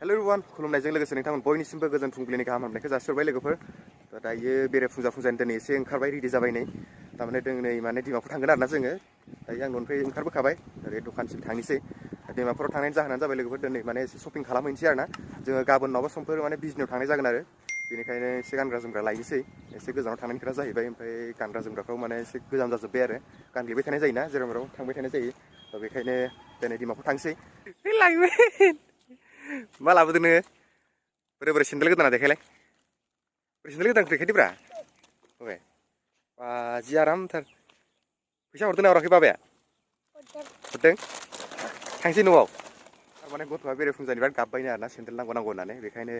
hello everyone खुलुमनायजों लोगोसे नोंथांमोन बयनिसिमबो गोजोन फुंबिलिनि गाहाम हामलायनायखौ जासिहरबाय लोगोफोर दायो बेरे फुंजानि दिनै एसे ओंखारबाय रेडि जाबाय नै थारमाने दिनै माने डिमापुर थांगोन आरोना जोङो दायो आं न'निफ्राय ओंखारबोखाबाय ओरै दखानसिम थांनोसै डिमापुराव थांनायनि जाहोनानो जाबाय लोगोफोर दिनै माने एसे शपिं खालामहैनोसै आरोना जोङो गाबोन नङाबा समफोर माने बिजनियाव थांनाय जागोन आरो बेनिखायनो एसे गानग्रा जोमग्रा लायनोसै एसे गोजानाव थांनायनि खोथा जाहैबाय ओमफ्राय गानग्रा जोमग्राफ्राव माने एसे गोजाम जाजोब्बाय आरो गानग्लिबाय थानाय जायोना जेराव मेराव थांबाय थानाय जायो बेखायनो दिनै डिमापुर थांसै लायबाय मा लाबोदों नोङो बोरै बोरै सेन्देल गोदाना देखायलाय बोरै सेन्देल गोदान देखायदोब्रा अके जि आरामथार फैसा हरदों ना हराखै बाबाया हरदों थांसै न'आव थारमाने गथ'आ बेरे फुंजानि बिराद गाबबायनो आरोना सेन्देल नांगौ होननानै बेखायनो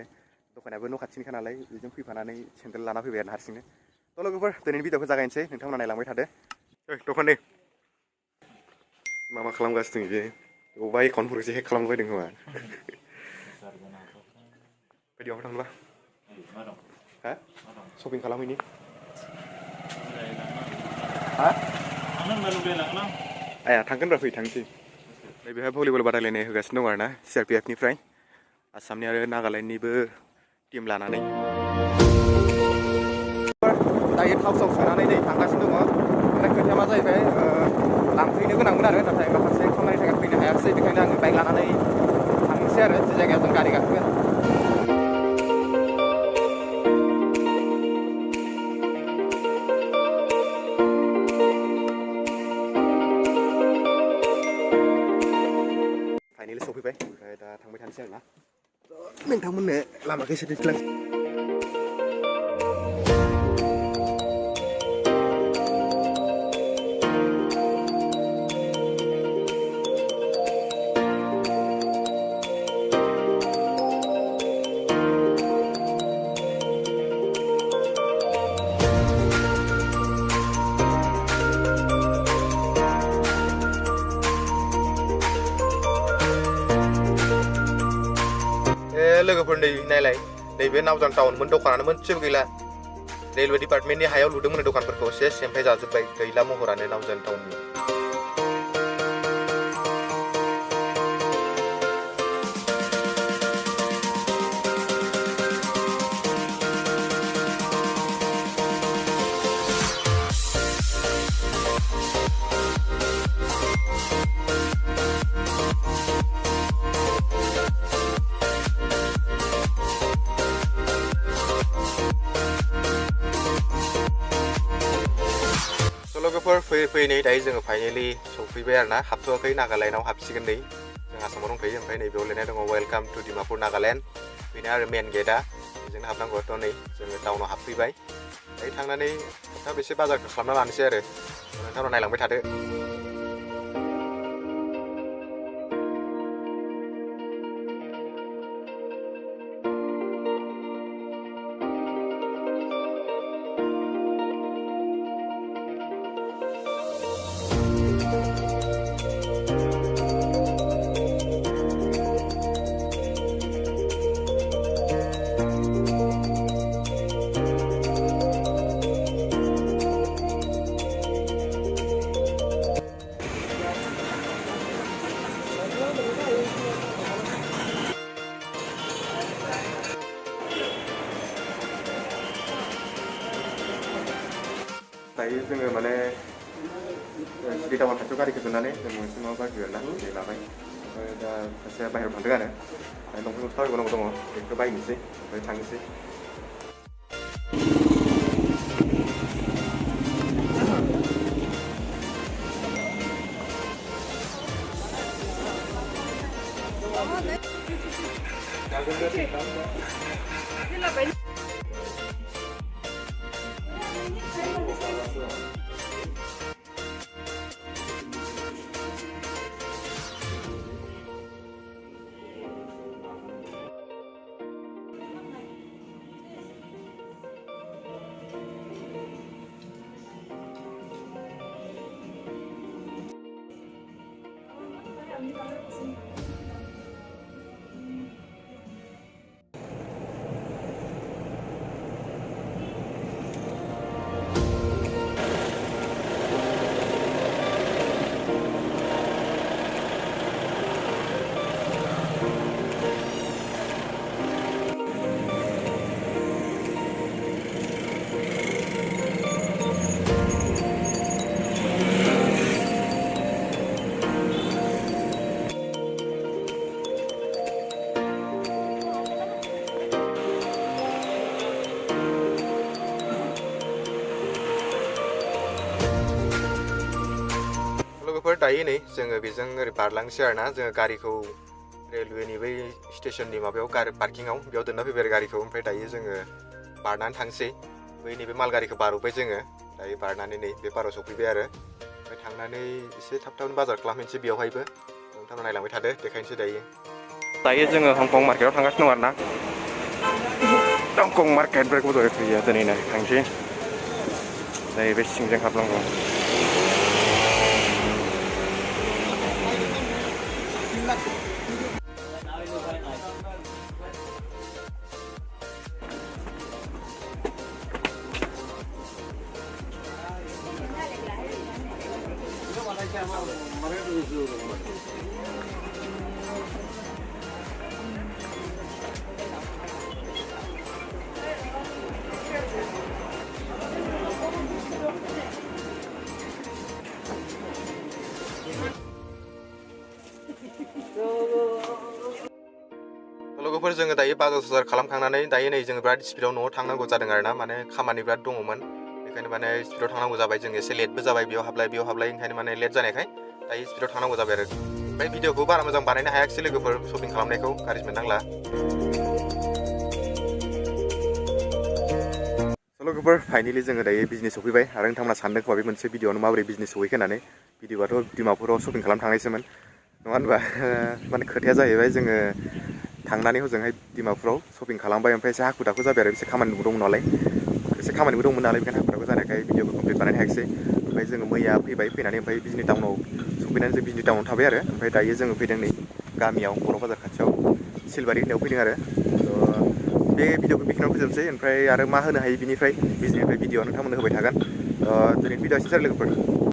दखानाबो न' खाथिनिखा नालाय बेजों फैफानानै सेन्देल लाना फैबाय आरो हारसिंनो थ' लोगोफोर दिनैनि भिडिअखौ जागायनोसै नोंथांमोना नायलांबाय थादो दखाननि मा खालामगासिनो बे बबेबा एकाउन्टफोरखौसो हेक खालामनो फैदों खोमा बायदियाव थांब्ला हा शपिं खालामहैनि हा आया थांगोन फै थांसै नैबेहाय भलिबल बादायलायनाय होगासिनो दं आरोना CRPF निफ्राय आसामनि आरो नागालेण्डनिबो टिम लानानै दायो थाव साव सोनानै नै थांगासिनो दङ ओमफ्राय खोथाया मा जाहैबाय लांफैनो गोनांमोन आरो नाथाय माखासे खामानिनि थाखाय फैनो हायाखिसै बेखायनो आङो बाइक लानानै थांनोसै आरो जे जायगायाव जों गारि गाखोगोन फाइनालि सफैबाय ओमफ्राय दा थांबाय थानोसै आरोना नोंथांमोननो लामाखौ एसे दिन्थिलांसै लोगोफोर नै नायलाय नैबे नावजान टाउनमोन दखानानो मोनसेबो गैला रेलवे डिपार्टमेन्टनि हायाव लुदोंमोन दखानफोरखौ सेस सेमफाय जाजोब्बाय गैला महरानो नावजान टाउननि लोगोफोर फैयै नै दायो जोङो फाइनालि सफैबाय आरोना हाबथ'वाखै नागालेण्डआव हाबसिगोन नै जों आसामाव दंथ'यो ओमफ्राय नैबेयाव लिरनाय दङ वेलकाम टु डिमापुर नागालेण्ड बेनो आरो मेन गेटआ बेजोंनो हाबनांगौथ' नै जोङो टाउनाव हाबफैबाय दायो थांनानै थाब एसे बाजारखौ खालामना लानोसै आरो नोंथांमोना नायलांबाय थादो दायो जोङो माने सिटि टाउन खाथियाव गारिखौ दोननानै जों मोनसे माबा बायगोन आरोना बे लाबाय ओमफ्राय दा सासेया बाहेरायाव थांदों आरो दंफां गंसे बायबावनांगौ दङ बेखौ बायनोसै ओमफ्राय थांनोसै दायो नै जोङो बेजों ओरै बारलांसै आरोना जोङो गारिखौ रेलवेनि बै स्टेशननि माबायाव गारि पार्किंआव बेयाव दोनना फैबाय आरो गारिखौ ओमफ्राय दायो जोङो बारनानै थांसै बै नैबे माल गारिखौ बारबोबाय जोङो दायो बारनानै नै बे पाराव सफैबाय आरो ओमफ्राय थांनानै एसे थाब थाबनो बाजार खालामहैनोसै बेयावहायबो नोंथांमोना नायलांबाय थादो देखायनोसै दायो जोङो हंकं मार्केटाव थांगासिनो दं आरोना हंकं मार्केट ब्रेकबो दहाय फैयो दिनैनो थांसै दायो बे सिंजों हाबलांगौ लोगोफोर जोङो दायो बाजार साजार खालामखांनानै दायो नै जोङो बिराद स्पिडआव न'आव थांनांगौ जादों आरोना माने खामानि बिराद दङमोन बेखायनो माने स्पिडआव थांनांगौ जाबाय जों एसे लेटबो जाबाय बेयाव हाबलाय ओंखायनो माने लेट जानायखाय दायो स्पिडआव थांनांगौ जाबाय आरो ओमफ्राय भिडिअखौ बारा मोजां बानायनो हायाखिसै लोगोफोर शपिं खालामनायखौ गाज्रि मोननांला लोगोफोर फाइनालि जोङो दायो बिजनेस सफैबाय आरो नोंथांमोना सानदों खोमा बे मोनसे भिडिअआवनो माबोरै बिजनेस सहैखो होननानै भिडिअआथ' डिमापुराव शपिं खालामनो थांनायसोमोन नङा होनबा माने खोथाया जाहैबाय जोङो थांनानै हजोंहाय डिमापुराव शपिं खालामबाय ओमफ्राय एसे हाखु दाखु जाबाय आरो एसे खामानिबो दंमोन नालाय बेखायनो हाखु दाखु जानायखाय भिडिअखौ कमप्लिट बानायनो हायाखिसै ओमफ्राय जोङो मैया फैनानै ओमफ्राय बिजनि टाउनाव सफैनानै जों बिजनि टाउनाव थाबाय आरो ओमफ्राय दायो जोङो फैदों नै गामियाव बर' बाजार खाथियाव सिलबारि होननायाव फैदों आरो बे भिडिअखौ बेखिनियावनो फोजोबसै ओमफ्राय आरो मा होनो हायो बिनिफ्राय बिजनिफ्राय भिडिअ नोंथांमोननो होबाय थागोन दिनैनि भिडिअआ एसेनोसै लोगोफोर